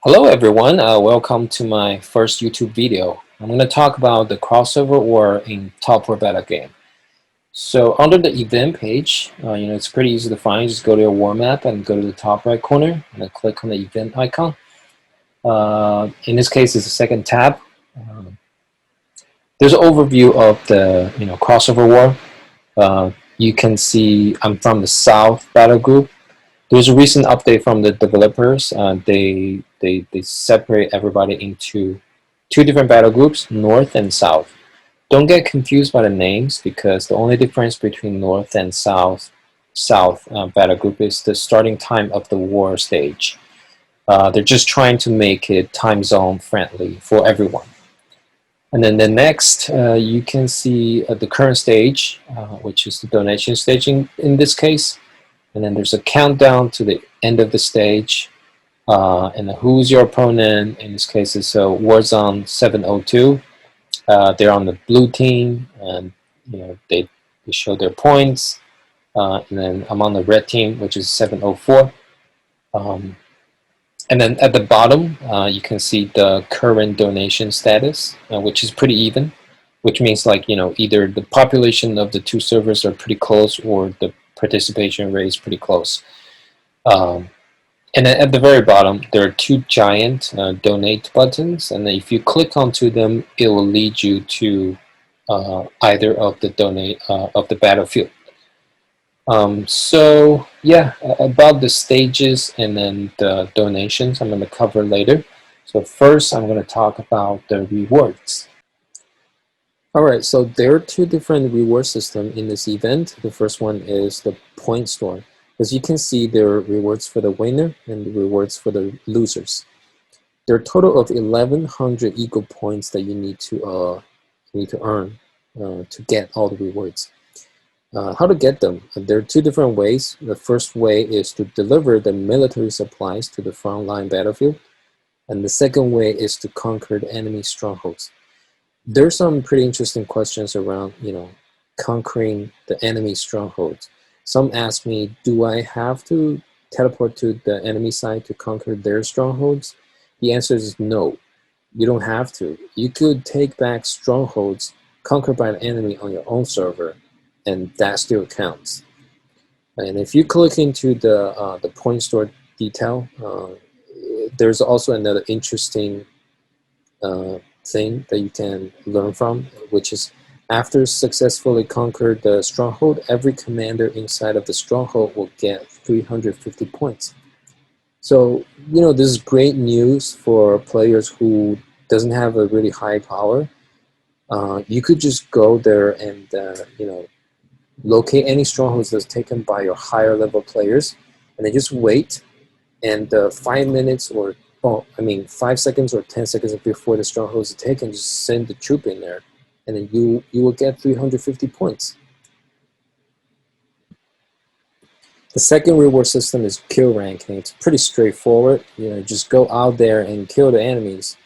Hello everyone, welcome to my first YouTube video. I'm going to talk about the crossover war in Top War Beta game. So under the event page, it's pretty easy to find. Just go to your war map and go to the top right corner and then click on the event icon. In this case, it's the second tab. Um, there's an overview of the crossover war. You can see I'm from the South battle group. There's a recent update from the developers. They separate everybody into two different battle groups, North and South. Don't get confused by the names because the only difference between North and South battle group is the starting time of the war stage. They're just trying to make it time zone friendly for everyone. And then the next, you can see the current stage, which is the donation stage in this case. And then there's a countdown to the end of the stage. And then who's your opponent? In this case, it's Warzone 702. They're on the blue team, and they show their points. And then I'm on the red team, which is 704. And then at the bottom, you can see the current donation status, which is pretty even, which means either the population of the two servers are pretty close or the participation rate is pretty close. And then at the very bottom, there are two giant donate buttons, and then if you click onto them, it will lead you to either of the battlefield. So yeah, about the stages and then the donations, I'm going to cover later. So first, I'm going to talk about the rewards. Alright, so there are two different reward systems in this event. The first one is the point store. As you can see, there are rewards for the winner and rewards for the losers. There are a total of 1,100 eagle points that you need to earn to get all the rewards. How to get them? There are two different ways. The first way is to deliver the military supplies to the frontline battlefield, and the second way is to conquer the enemy strongholds. There's some pretty interesting questions around, conquering the enemy strongholds. Some ask me, do I have to teleport to the enemy side to conquer their strongholds? The answer is no. You don't have to. You could take back strongholds conquered by an enemy on your own server, and that still counts. And if you click into the point store detail, there's also another interesting thing that you can learn from, which is after successfully conquered the stronghold, every commander inside of the stronghold will get 350 points. So, this is great news for players who doesn't have a really high power. You could just go there and, locate any strongholds that's taken by your higher level players, and then just wait, and 5 minutes or 5 seconds or 10 seconds before the stronghold is taken, just send the troop in there, and then you will get 350 points. The second reward system is kill ranking. It's pretty straightforward. Just go out there and kill the enemies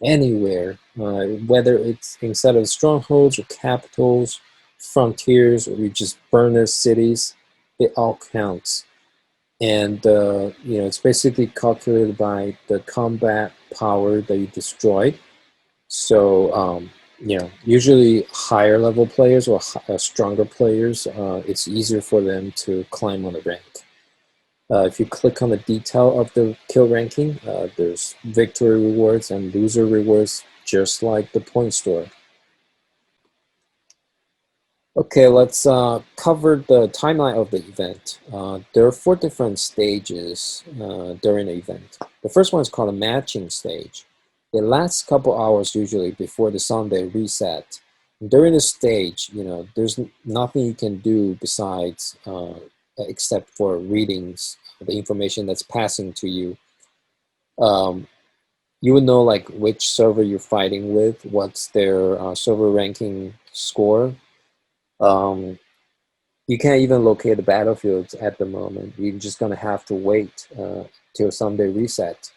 anywhere, whether it's inside of strongholds or capitals, frontiers, or you just burn their cities. It all counts. And it's basically calculated by the combat power that you destroyed. So usually higher level players or stronger players, it's easier for them to climb on the rank. If you click on the detail of the kill ranking, there's victory rewards and loser rewards, just like the point store. Okay, let's cover the timeline of the event. There are 4 different stages during the event. The first one is called a matching stage. It lasts a couple hours usually before the Sunday reset. And during the stage, there's nothing you can do besides except for readings, the information that's passing to you. You would know which server you're fighting with, what's their server ranking score. You can't even locate the battlefields at the moment. You're just going to have to wait till Sunday reset.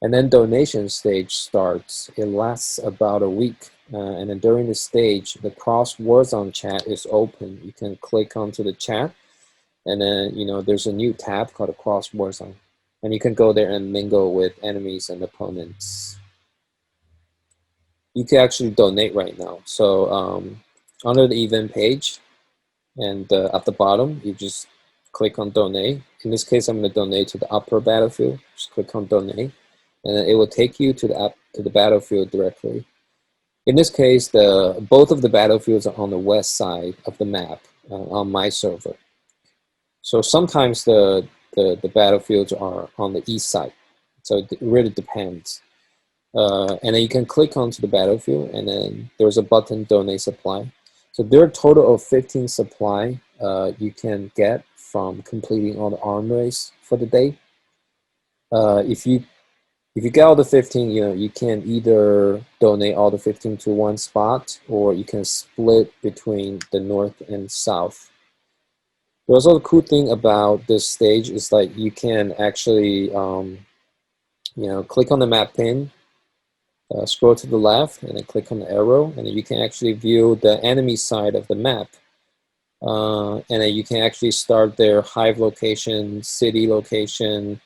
And then donation stage starts. It lasts about a week. And then during the stage, the cross Warzone chat is open. You can click onto the chat. And then, there's a new tab called a cross Warzone. and you can go there and mingle with enemies and opponents. You can actually donate right now. So under the event page, and at the bottom, you just click on donate. In this case, I'm going to donate to the upper battlefield. Just click on donate, and then it will take you to the battlefield directly. In this case, both of the battlefields are on the west side of the map on my server. So sometimes the battlefields are on the east side. So it really depends. And then you can click onto the battlefield, and then there's a button donate supply. So there are a total of 15 supply you can get from completing all the arm race for the day. If you get all the 15, you can either donate all the 15 to one spot, or you can split between the north and south. There's also the cool thing about this stage is like you can actually click on the map pin, scroll to the left, and then click on the arrow, and then you can actually view the enemy side of the map. And then you can actually start their hive location, city location,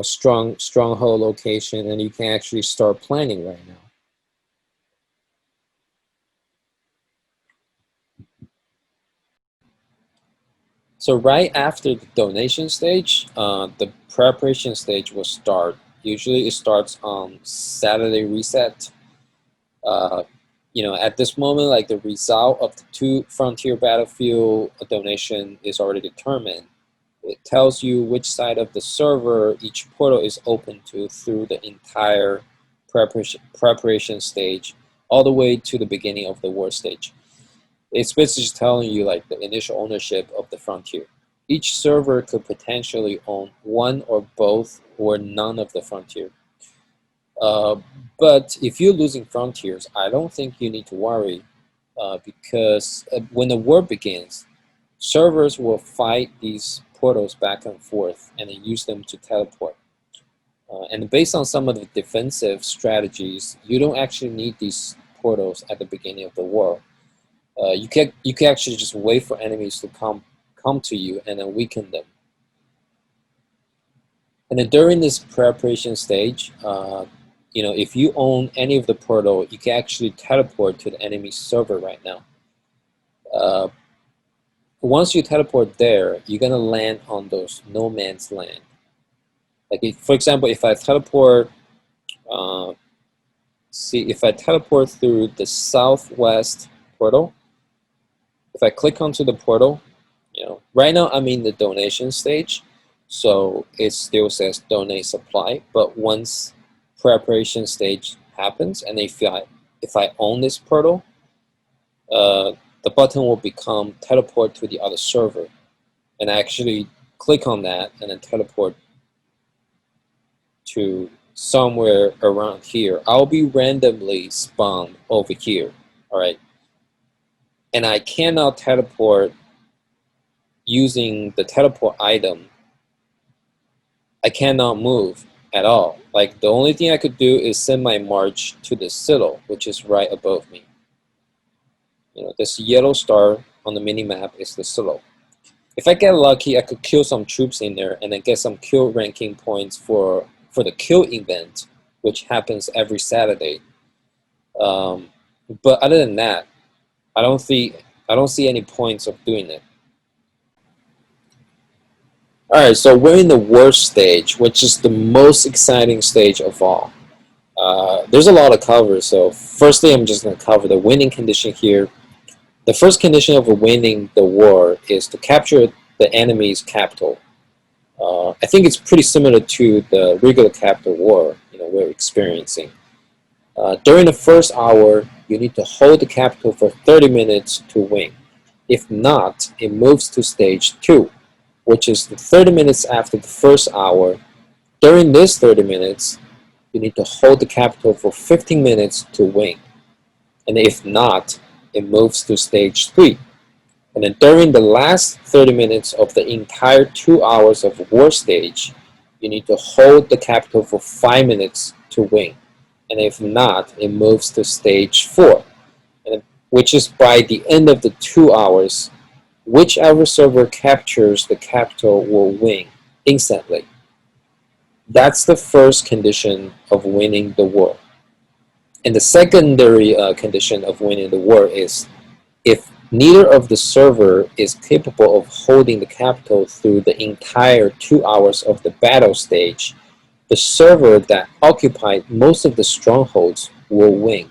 stronghold location, and you can actually start planning right now. So right after the donation stage, the preparation stage will start. Usually it starts on Saturday reset. At this moment, like the result of the 2 Frontier Battlefield donation is already determined. It tells you which side of the server each portal is open to through the entire preparation stage, all the way to the beginning of the war stage. It's basically just telling you like the initial ownership of the Frontier. Each server could potentially own one or both or none of the Frontier. But if you're losing Frontiers, I don't think you need to worry because when the war begins, servers will fight these portals back and forth and then use them to teleport. And based on some of the defensive strategies, you don't actually need these portals at the beginning of the war. You can actually just wait for enemies to come to you and then weaken them. And then during this preparation stage, if you own any of the portal, you can actually teleport to the enemy server right now. Once you teleport there, you're gonna land on those no man's land. Like for example, if I teleport, if I teleport through the southwest portal, if I click onto the portal, right now I'm in the donation stage, so it still says donate supply. But once preparation stage happens, and if I own this portal, the button will become teleport to the other server, and I actually click on that and then teleport to somewhere around here. I'll be randomly spawned over here, all right? And I cannot teleport using the teleport item. I cannot move at all. Like the only thing I could do is send my march to the Citadel, which is right above me. This yellow star on the mini map is the Citadel. If I get lucky, I could kill some troops in there and then get some kill ranking points for the kill event, which happens every Saturday. But other than that, I don't see any points of doing it. All right, so we're in the worst stage, which is the most exciting stage of all. There's a lot of cover, so firstly, I'm just going to cover the winning condition here. The first condition of winning the war is to capture the enemy's capital. I think it's pretty similar to the regular capital war we're experiencing. During the first hour, you need to hold the capital for 30 minutes to win. If not, it moves to stage 2, which is the 30 minutes after the first hour. During this 30 minutes, you need to hold the capital for 15 minutes to win. And if not, it moves to stage 3. And then during the last 30 minutes of the entire 2 hours of war stage, you need to hold the capital for 5 minutes to win. And if not, it moves to stage 4, which is by the end of the 2 hours, whichever server captures the capital will win instantly. That's the first condition of winning the war. And the secondary condition of winning the war is if neither of the server is capable of holding the capital through the entire 2 hours of the battle stage, the server that occupied most of the strongholds will win.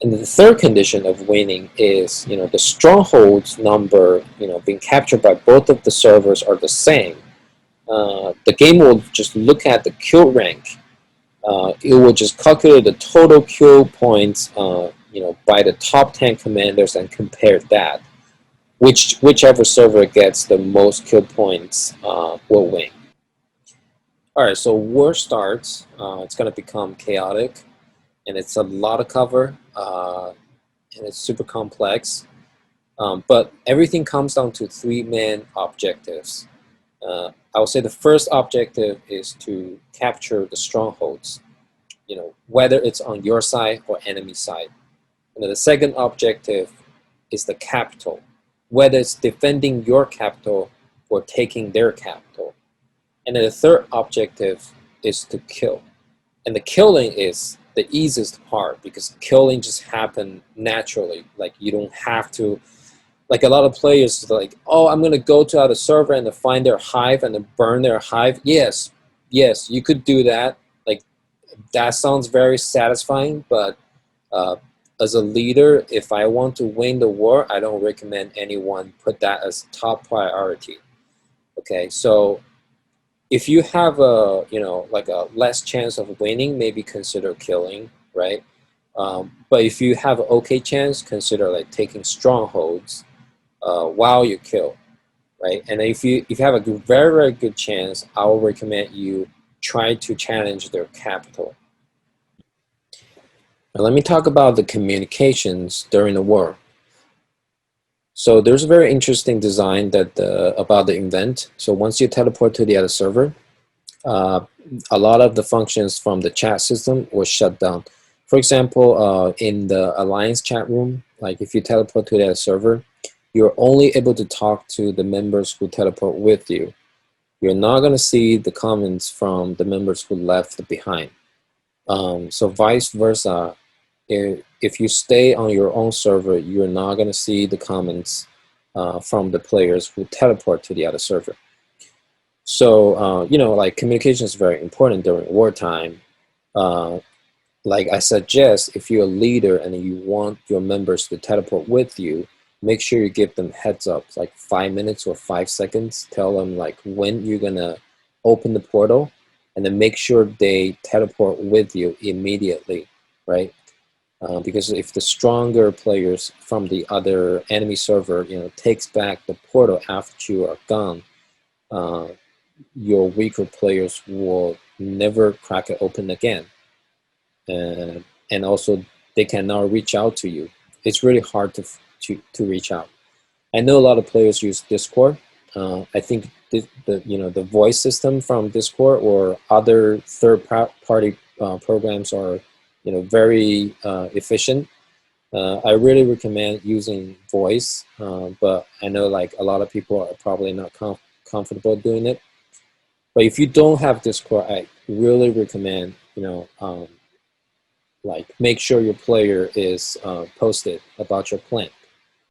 And the third condition of winning is, the strongholds number, being captured by both of the servers are the same. The game will just look at the kill rank. It will just calculate the total kill points, by the top 10 commanders and compare that. Whichever server gets the most kill points will win. All right, so war starts. It's going to become chaotic, and it's a lot of cover, and it's super complex. But everything comes down to three main objectives. I would say the first objective is to capture the strongholds, whether it's on your side or enemy side. And then the second objective is the capital, whether it's defending your capital or taking their capital. And then the third objective is to kill. And the killing is the easiest part because killing just happens naturally. Like you don't have to, like a lot of players like, oh, I'm gonna go to other server and find their hive and then burn their hive. Yes, you could do that. Like that sounds very satisfying, but as a leader, if I want to win the war, I don't recommend anyone put that as top priority. Okay, so if you have a like a less chance of winning, maybe consider killing, right? But if you have an okay chance, consider like taking strongholds while you kill, right? And if you have a very good chance, I will recommend you try to challenge their capital. Now let me talk about the communications during the war. So there's a very interesting design that about the event. So once you teleport to the other server, uh, a lot of the functions from the chat system was shut down. For example, in the Alliance chat room, like if you teleport to that server, you're only able to talk to the members who teleport with you. You're not going to see the comments from the members who left behind. So vice versa, if you stay on your own server, you're not going to see the comments from the players who teleport to the other server. So, like communication is very important during wartime. Uh, like I suggest, if you're a leader and you want your members to teleport with you, make sure you give them heads up, like 5 minutes or 5 seconds. Tell them like when you're gonna open the portal, and then make sure they teleport with you immediately, right? Because if the stronger players from the other enemy server, takes back the portal after you are gone, uh, your weaker players will never crack it open again. And also, they cannot reach out to you. It's really hard to reach out. I know a lot of players use Discord. I think the voice system from Discord or other third-party programs are very efficient. I really recommend using voice, but I know like a lot of people are probably not comfortable doing it. But if you don't have Discord, I really recommend like make sure your player is posted about your plan.